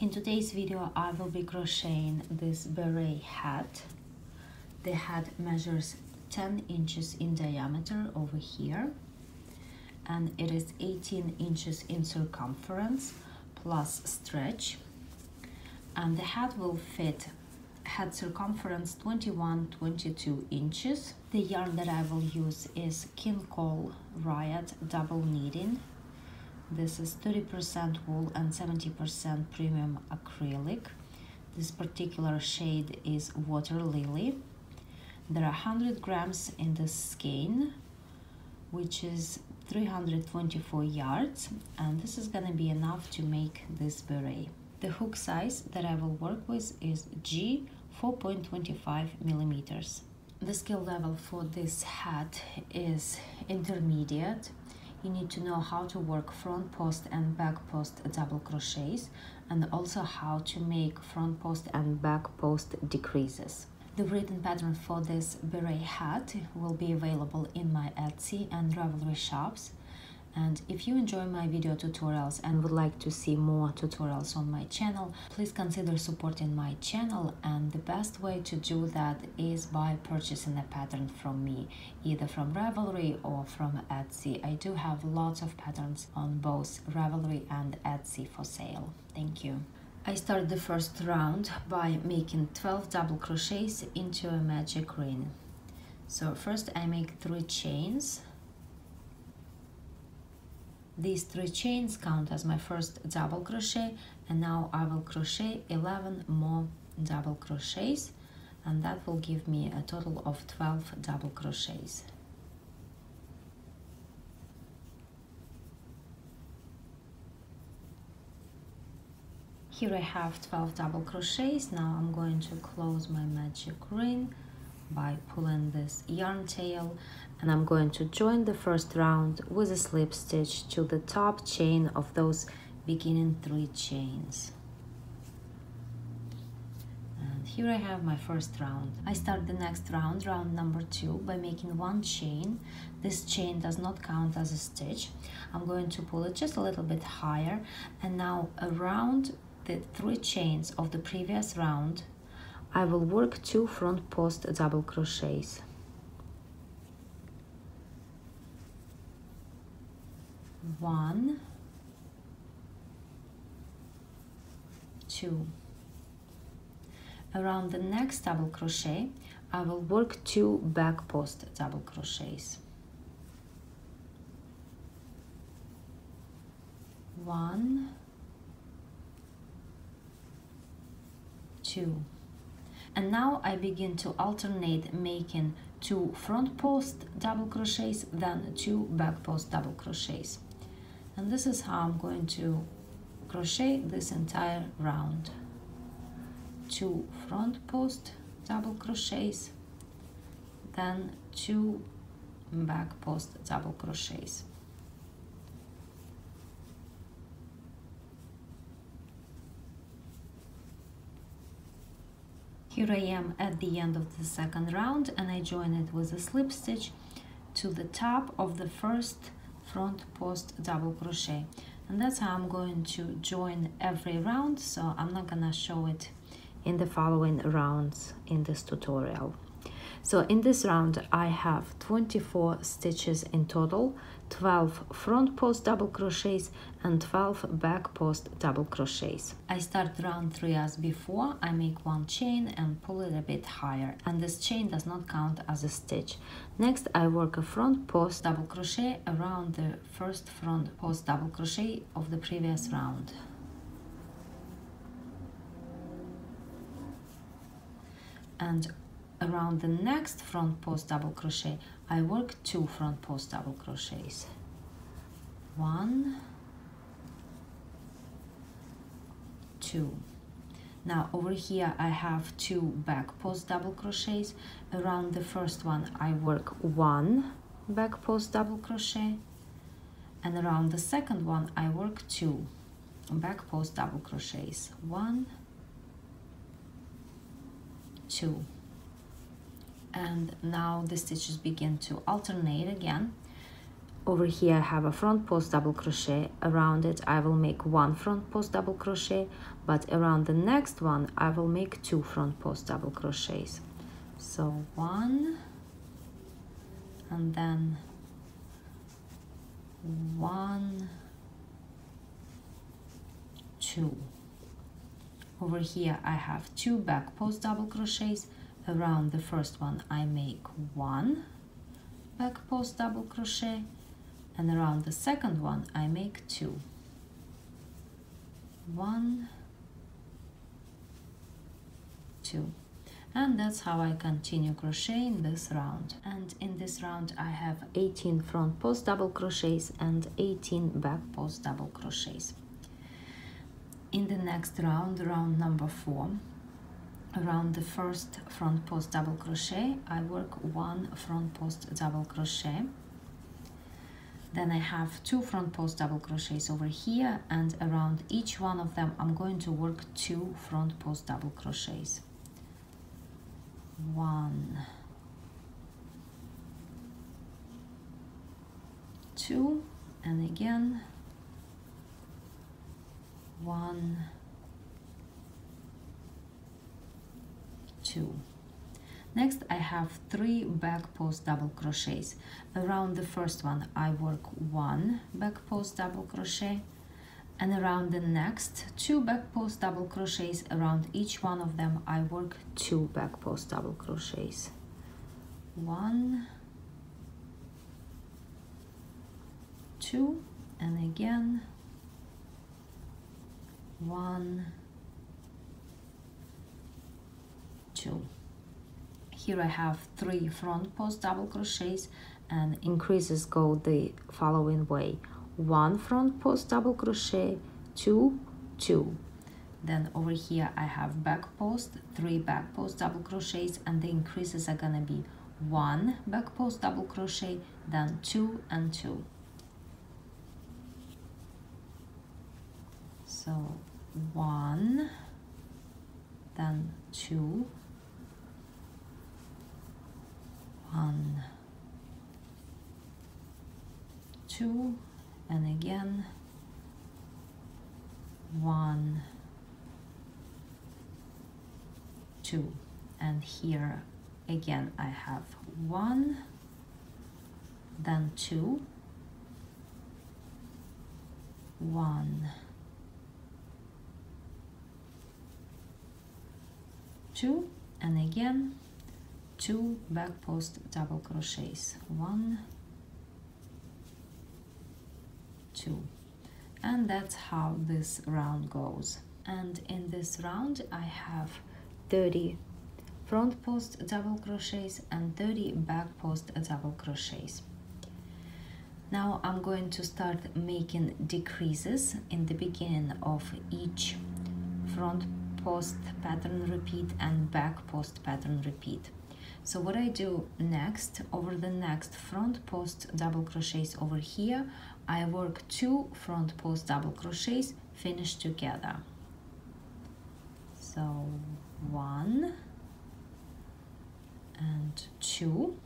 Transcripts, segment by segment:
In today's video, I will be crocheting this beret hat. The hat measures 10 inches in diameter over here, and it is 18 inches in circumference plus stretch. And the hat will fit hat circumference 21-22 inches. The yarn that I will use is Cole Riot Double Knitting. This is 30% wool and 70% premium acrylic. This particular shade is Water Lily. There are 100 grams in this skein, which is 324 yards, and this is gonna be enough to make this beret. The hook size that I will work with is G 4.25 millimeters. The skill level for this hat is intermediate. You need to know how to work front post and back post double crochets, and also how to make front post and back post decreases. The written pattern for this beret hat will be available in my Etsy and Ravelry shops. And if you enjoy my video tutorials and would like to see more tutorials on my channel, please consider supporting my channel, and the best way to do that is by purchasing a pattern from me, either from Ravelry or from Etsy. I do have lots of patterns on both Ravelry and Etsy for sale. Thank you. I start the first round by making 12 double crochets into a magic ring. So first I make 3 chains. These 3 chains count as my first double crochet, and now I will crochet 11 more double crochets, and that will give me a total of 12 double crochets. Here I have 12 double crochets. Now I'm going to close my magic ring by pulling this yarn tail, and I'm going to join the first round with a slip stitch to the top chain of those beginning 3 chains. And here I have my first round. I start the next round, round number 2, by making 1 chain. This chain does not count as a stitch. I'm going to pull it just a little bit higher, and now around the 3 chains of the previous round I will work 2 front post double crochets. 1, 2. Around the next double crochet I will work 2 back post double crochets. 1, 2. And now I begin to alternate making 2 front post double crochets, then 2 back post double crochets. And this is how I'm going to crochet this entire round. 2 front post double crochets, then 2 back post double crochets. Here I am at the end of the second round, and I join it with a slip stitch to the top of the first front post double crochet, and that's how I'm going to join every round, so I'm not gonna show it in the following rounds in this tutorial. So in this round I have 24 stitches in total, 12 front post double crochets and 12 back post double crochets. I start round 3 as before. I make 1 chain and pull it a bit higher, and this chain does not count as a stitch. Next I work a front post double crochet around the first front post double crochet of the previous round. And around the next front post double crochet I work 2 front post double crochets. 1, 2. Now over here I have 2 back post double crochets. Around the first one I work 1 back post double crochet, and around the second one I work 2 back post double crochets. 1, 2. And now the stitches begin to alternate again. Over here I have a front post double crochet. Around it I will make one front post double crochet, but around the next one I will make two front post double crochets. So one, and then one, two. Over here I have two back post double crochets. Around the first one I make one back post double crochet, and around the second one I make two. One, two. And that's how I continue crocheting this round. And in this round I have 18 front post double crochets and 18 back post double crochets. In the next round, round number 4, around the first front post double crochet I work one front post double crochet. Then I have two front post double crochets over here, and around each one of them I'm going to work two front post double crochets. One, two, and again one, two. Next I have three back post double crochets. Around the first one I work one back post double crochet, and around the next two back post double crochets. Around each one of them I work two back post double crochets. One, two, and again one, two. Here I have three front post double crochets, and increases go the following way: one front post double crochet, two, two. Then over here I have back post, three back post double crochets, and the increases are gonna be one back post double crochet, then two and two. So one, then two, one, two, and again one, two. And here again I have one, then two, one, two, and again two back post double crochets. One, two. And that's how this round goes. And in this round I have 30 front post double crochets and 30 back post double crochets. Now I'm going to start making decreases in the beginning of each front post pattern repeat and back post pattern repeat. So what I do next, over the next front post double crochets over here, I work two front post double crochets finished together. So one and two,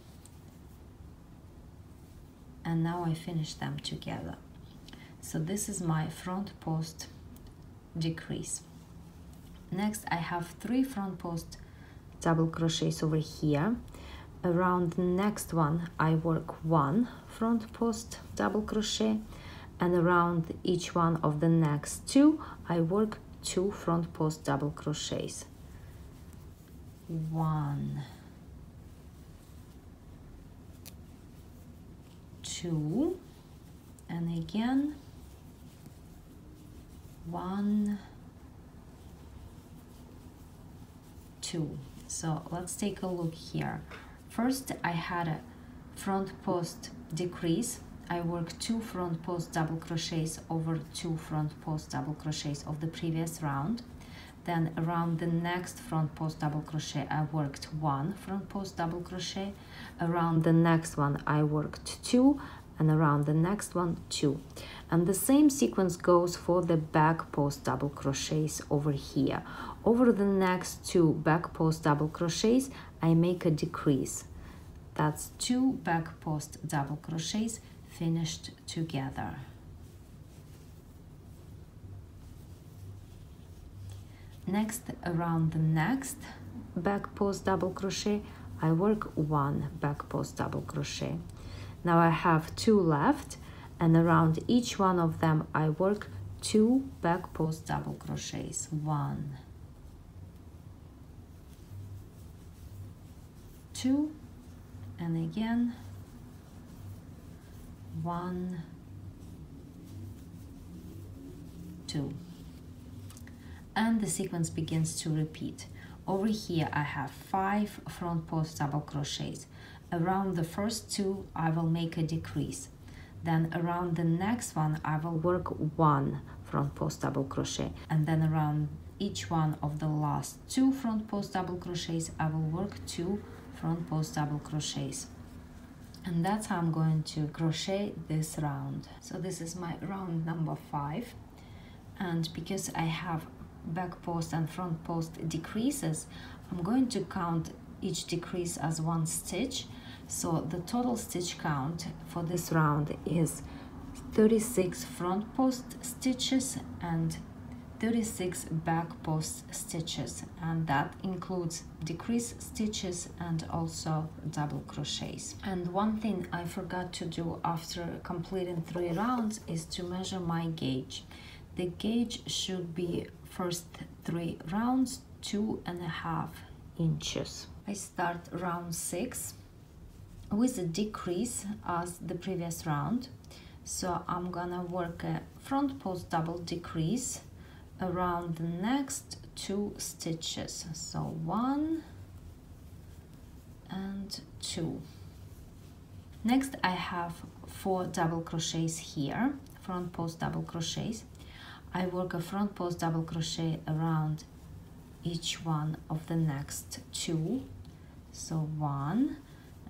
and now I finish them together. So this is my front post decrease. Next I have three front post double crochets over here. Around the next one I work one front post double crochet, and around each one of the next two I work two front post double crochets. One, two, and again one, two. So let's take a look here. First I had a front post decrease. I worked two front post double crochets over two front post double crochets of the previous round. Then around the next front post double crochet I worked one front post double crochet. Around the next one I worked two, and around the next one two. And the same sequence goes for the back post double crochets over here. Over the next two back post double crochets I make a decrease. That's two back post double crochets finished together. Next, around the next back post double crochet, I work 1 back post double crochet. Now I have 2 left, and around each one of them I work 2 back post double crochets. 1, 2, and again 1, 2. And the sequence begins to repeat. Over here I have 5 front post double crochets. Around the first 2 I will make a decrease. Then around the next one I will work 1 front post double crochet, and then around each one of the last 2 front post double crochets I will work 2 front post double crochets. And that's how I'm going to crochet this round. So this is my round number 5, and because I have back post and front post decreases, I'm going to count each decrease as 1 stitch. So the total stitch count for this round is 36 front post stitches and 36 back post stitches, and that includes decrease stitches and also double crochets. And one thing I forgot to do after completing 3 rounds is to measure my gauge. The gauge should be first 3 rounds 2.5 inches. I start round 6 with a decrease as the previous round. So I'm gonna work a front post double decrease around the next 2 stitches. So 1 and 2. Next I have 4 double crochets here, front post double crochets. I work a front post double crochet around each one of the next 2. So 1,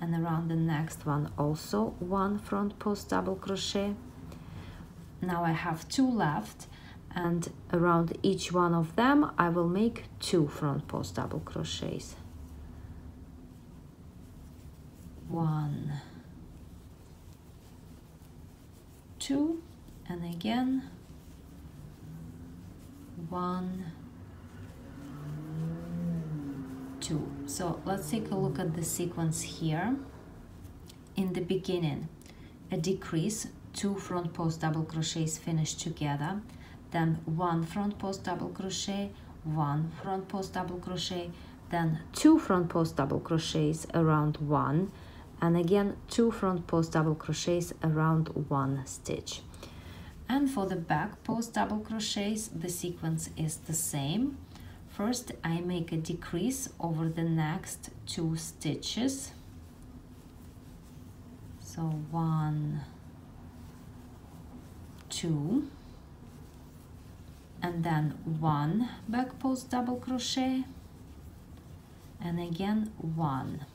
and around the next one also 1 front post double crochet. Now I have 2 left, and around each one of them I will make 2 front post double crochets. 1, 2, and again 1, 2. So let's take a look at the sequence here. In the beginning, a decrease, 2 front post double crochets finished together, then 1 front post double crochet, 1 front post double crochet, then 2 front post double crochets around 1, and again 2 front post double crochets around 1 stitch. And for the back post double crochets, the sequence is the same. First, I make a decrease over the next 2 stitches. So 1, 2, and then 1 back post double crochet, and again 1.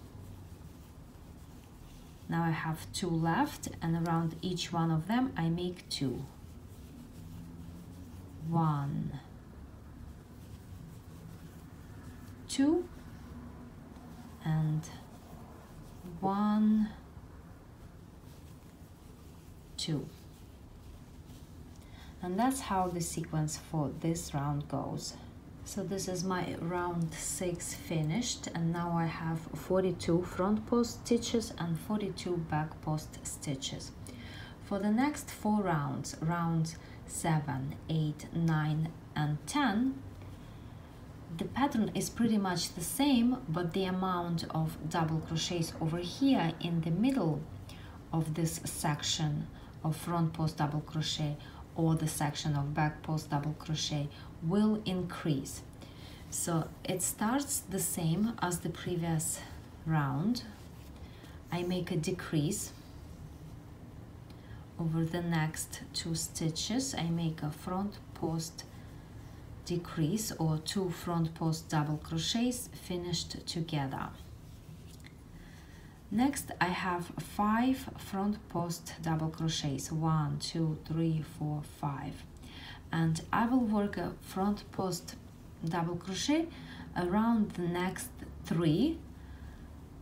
Now I have 2 left, and around each one of them I make 2. 1, 2, and 1, 2. And that's how the sequence for this round goes. So this is my round 6 finished, and now I have 42 front post stitches and 42 back post stitches. For the next 4 rounds, rounds 7, 8, 9, and 10, the pattern is pretty much the same, but the amount of double crochets over here in the middle of this section of front post double crochet or the section of back post double crochet will increase. So it starts the same as the previous round. I make a decrease over the next 2 stitches. I make a front post decrease or 2 front post double crochets finished together. Next I have 5 front post double crochets, 1, 2, 3, 4, 5, and I will work a front post double crochet around the next 3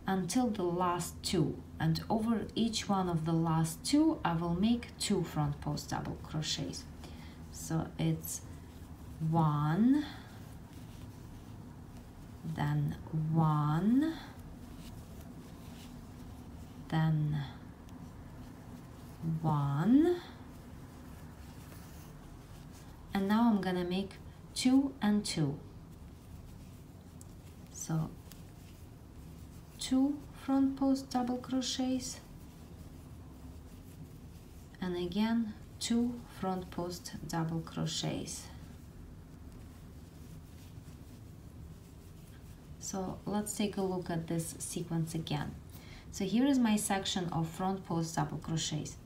until the last two, and over each one of the last two I will make 2 front post double crochets. So it's 1, then 1, then 1, and now I'm gonna make 2 and 2. So 2 front post double crochets, and again 2 front post double crochets. So let's take a look at this sequence again. So here is my section of front post double crochets.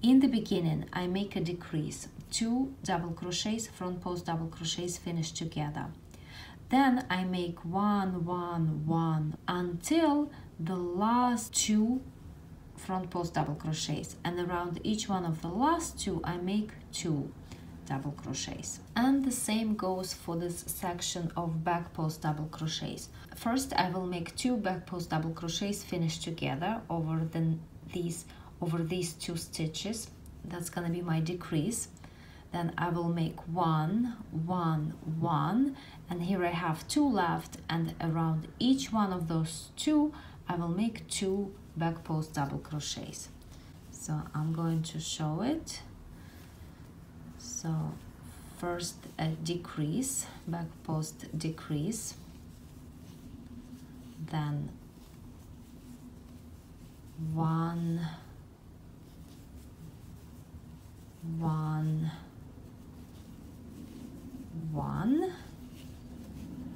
In the beginning I make a decrease, 2 double crochets, front post double crochets finish together. Then I make 1, 1, 1 until the last 2 front post double crochets, and around each one of the last 2 I make 2 double crochets. And the same goes for this section of back post double crochets. First I will make 2 back post double crochets finish together over these 2 stitches. That's gonna be my decrease. Then I will make 1, 1, 1, and here I have 2 left, and around each one of those 2 I will make 2 back post double crochets. So I'm going to show it. So first a decrease, back post decrease, then 1, 1, 1,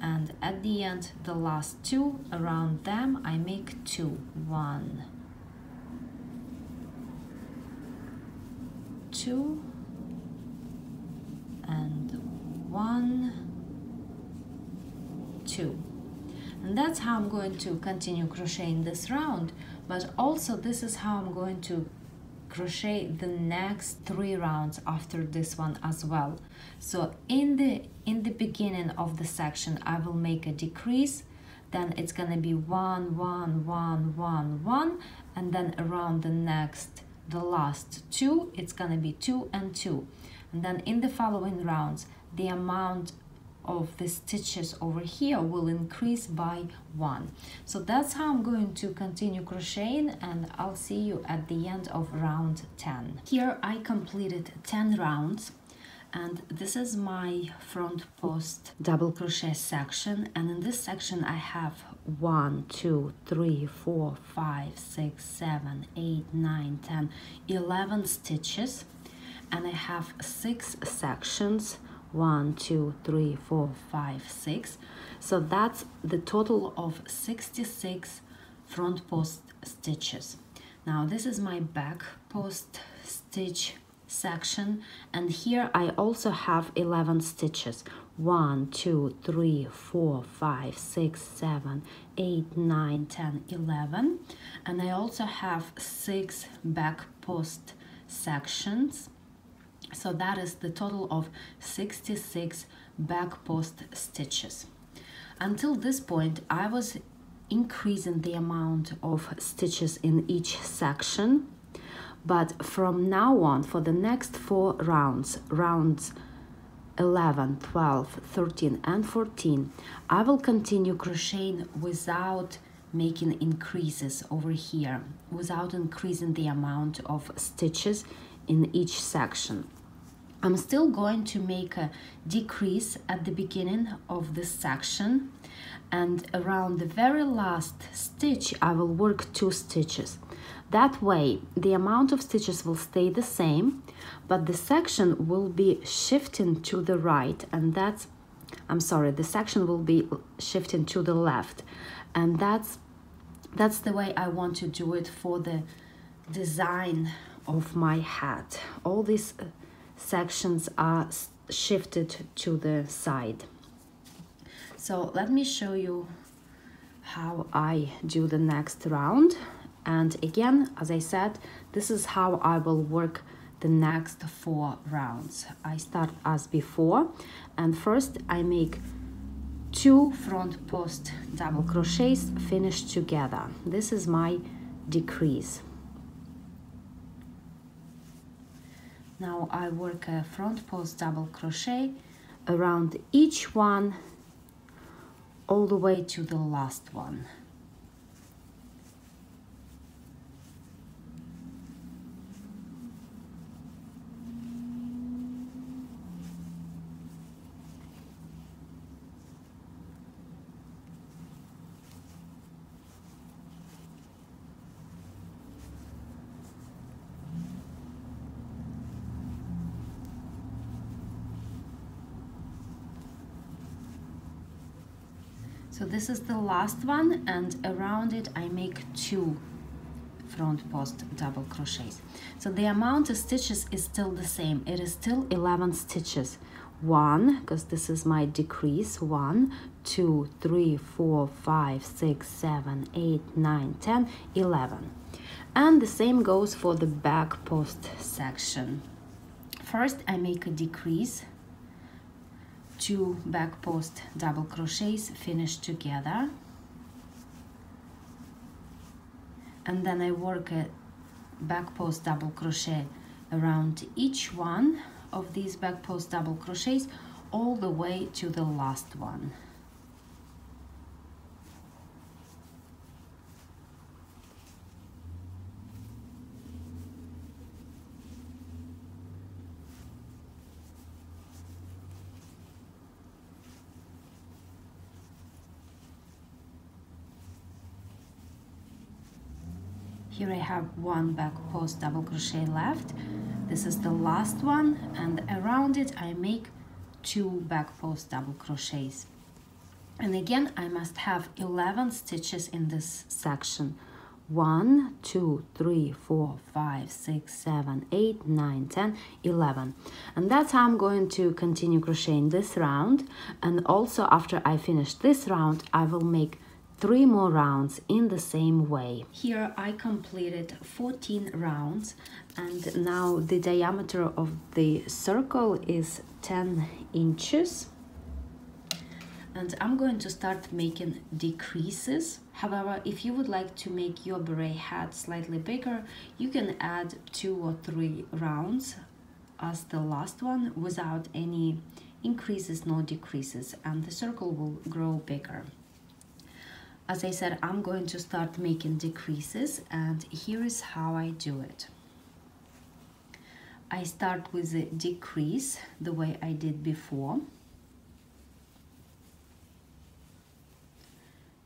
and at the end the last 2, around them I make 2, 1, 2, and 1, 2. And that's how I'm going to continue crocheting this round, but also this is how I'm going to crochet the next 3 rounds after this one as well. So in the beginning of the section I will make a decrease, then it's gonna be 1, 1, 1, 1, 1, and then around the last 2 it's gonna be 2 and 2, and then in the following rounds the amount of the stitches over here will increase by 1. So that's how I'm going to continue crocheting, and I'll see you at the end of round 10. Here I completed 10 rounds, and this is my front post double crochet section, and in this section I have 1, 2, 3, 4, 5, 6, 7, 8, 9, 10, 11 stitches, and I have 6 sections. 1, 2, 3, 4, 5, 6. So that's the total of 66 front post stitches. Now this is my back post stitch section, and here I also have 11 stitches. 1, 2, 3, 4, 5, 6, 7, 8, 9, 10, 11. And I also have 6 back post sections. So that is the total of 66 back post stitches. Until this point, I was increasing the amount of stitches in each section, but from now on, for the next 4 rounds, rounds 11, 12, 13, and 14, I will continue crocheting without making increases over here, without increasing the amount of stitches in each section. I'm still going to make a decrease at the beginning of this section, and around the very last stitch I will work 2 stitches. That way the amount of stitches will stay the same, but the section will be shifting to the right, and the section will be shifting to the left, and that's the way I want to do it for the design of my hat. All these sections are shifted to the side. So let me show you how I do the next round. And again, as I said, this is how I will work the next 4 rounds. I start as before, and first I make 2 front post double crochets finished together. This is my decrease. Now I work a front post double crochet around each one all the way to the last one. So this is the last one, and around it I make 2 front post double crochets. So the amount of stitches is still the same. It is still 11 stitches. 1, because this is my decrease, 1, 2, 3, 4, 5, 6, 7, 8, 9, 10, 11. And the same goes for the back post section. First I make a decrease, 2 back post double crochets finished together, and then I work a back post double crochet around each one of these back post double crochets all the way to the last one. Here I have 1 back post double crochet left. This is the last one, and around it I make 2 back post double crochets. And again I must have 11 stitches in this section. 1, 2, 3, 4, 5, 6, 7, 8, 9, 10, 11. And that's how I'm going to continue crocheting this round. And also after I finish this round, I will make 3 more rounds in the same way. Here I completed 14 rounds, and now the diameter of the circle is 10 inches. And I'm going to start making decreases. However, if you would like to make your beret hat slightly bigger, you can add 2 or 3 rounds as the last one without any increases nor decreases, and the circle will grow bigger. As I said, I'm going to start making decreases, and here is how I do it. I start with a decrease the way I did before.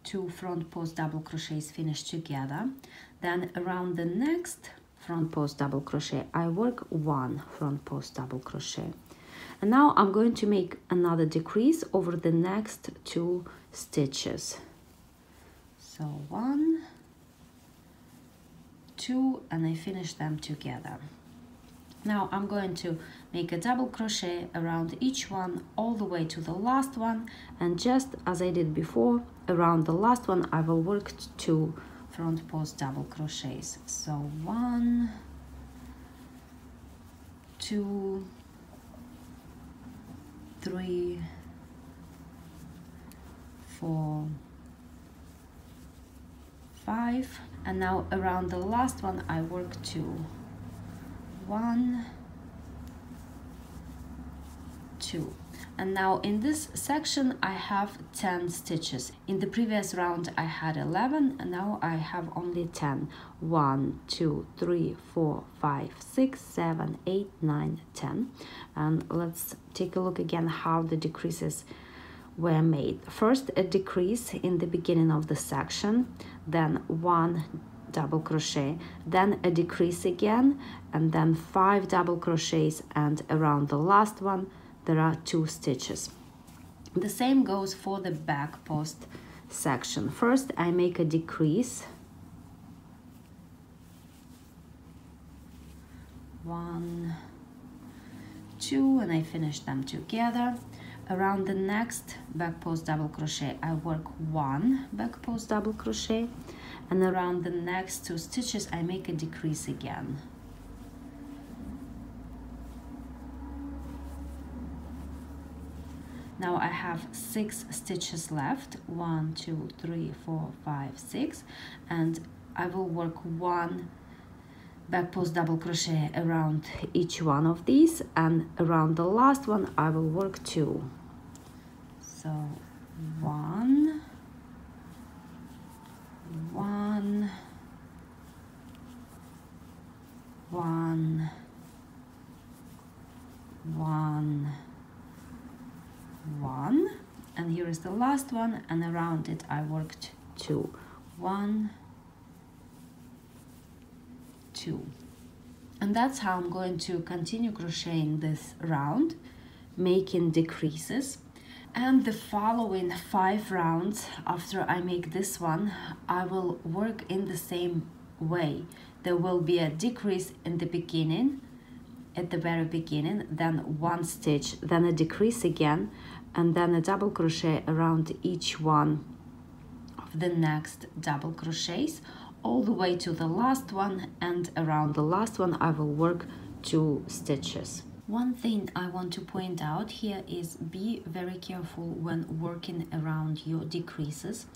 2 front post double crochets finished together. Then around the next front post double crochet I work 1 front post double crochet, and now I'm going to make another decrease over the next 2 stitches. So 1, 2, and I finish them together. Now I'm going to make a double crochet around each one all the way to the last one, and just as I did before, around the last one I will work 2 front post double crochets. So 1, 2, 3, 4, 5, and now around the last one I work 2. 1, 2, and now in this section I have 10 stitches. In the previous round I had 11, and now I have only 10. 1, 2, 3, 4, 5, 6, 7, 8, 9, 10. And let's take a look again how the decreases were made. First a decrease in the beginning of the section, then 1 double crochet, then a decrease again, and then 5 double crochets, and around the last one there are 2 stitches. The same goes for the back post section. First I make a decrease, 1, 2, and I finish them together. Around the next back post double crochet I work 1 back post double crochet, and around the next 2 stitches I make a decrease again. Now I have 6 stitches left, 1, 2, 3, 4, 5, 6, and I will work 1 back post double crochet around each one of these, and around the last one I will work 2. So 1, 1, 1, 1, 1, and here is the last one, and around it I worked 2. 1, 2. And that's how I'm going to continue crocheting this round, making decreases. And the following 5 rounds after I make this one, I will work in the same way. There will be a decrease in the beginning, at the very beginning, then 1 stitch, then a decrease again, and then a double crochet around each one of the next double crochets, all the way to the last one, and around the last one I will work 2 stitches. One thing I want to point out here is be very careful when working around your decreases.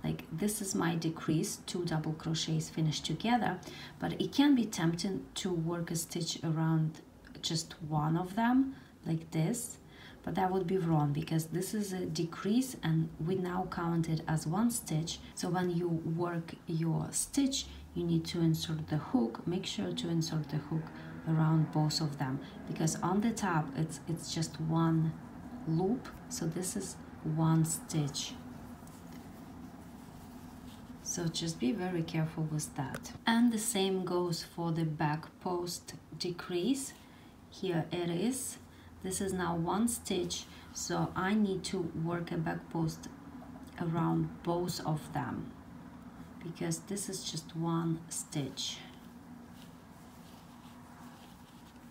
Like this is my decrease, 2 double crochets finished together, but it can be tempting to work a stitch around just one of them like this, but that would be wrong because this is a decrease and we now count it as 1 stitch. So when you work your stitch, you need to insert the hook. Make sure to insert the hook around both of them, because on the top it's just 1 loop, so this is 1 stitch. So just be very careful with that. And the same goes for the back post decrease. Here it is. This is now 1 stitch, so I need to work a back post around both of them because this is just 1 stitch.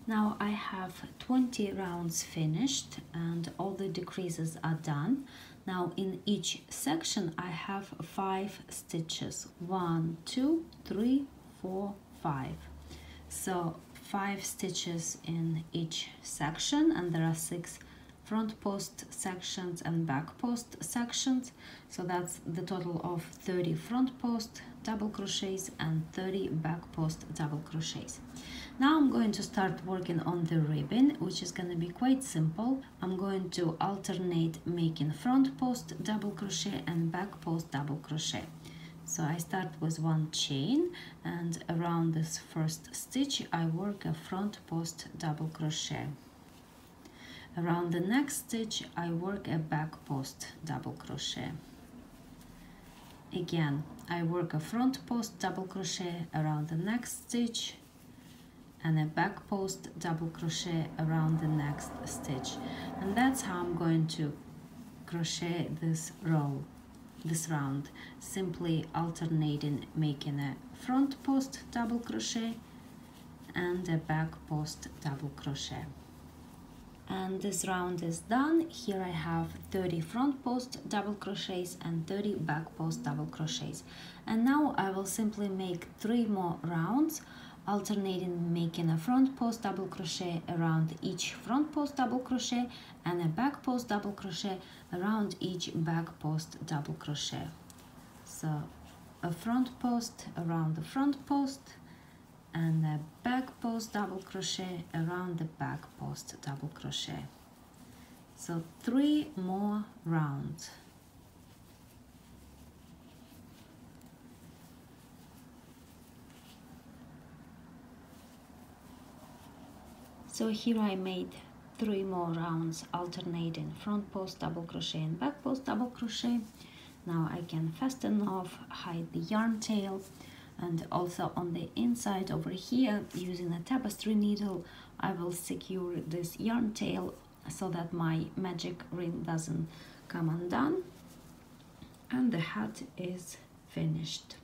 Now I have 20 rounds finished and all the decreases are done. Now in each section I have 5 stitches. 1, 2, 3, 4, 5. So 5 stitches in each section, and there are 6 front post sections and back post sections. So that's the total of 30 front post double crochets and 30 back post double crochets. Now I'm going to start working on the ribbon, which is going to be quite simple. I'm going to alternate making front post double crochet and back post double crochet. So I start with 1 chain, and around this first stitch I work a front post double crochet. Around the next stitch I work a back post double crochet. Again I work a front post double crochet around the next stitch and a back post double crochet around the next stitch, and that's how I'm going to crochet this round, simply alternating making a front post double crochet and a back post double crochet. And this round is done. Here I have 30 front post double crochets and 30 back post double crochets, and now I will simply make 3 more rounds, alternating making a front post double crochet around each front post double crochet and a back post double crochet around each back post double crochet. So a front post around the front post and a back post double crochet around the back post double crochet. So 3 more rounds. So here I made 3 more rounds alternating front post double crochet and back post double crochet. Now I can fasten off, hide the yarn tail, and also on the inside over here using a tapestry needle I will secure this yarn tail so that my magic ring doesn't come undone, and the hat is finished.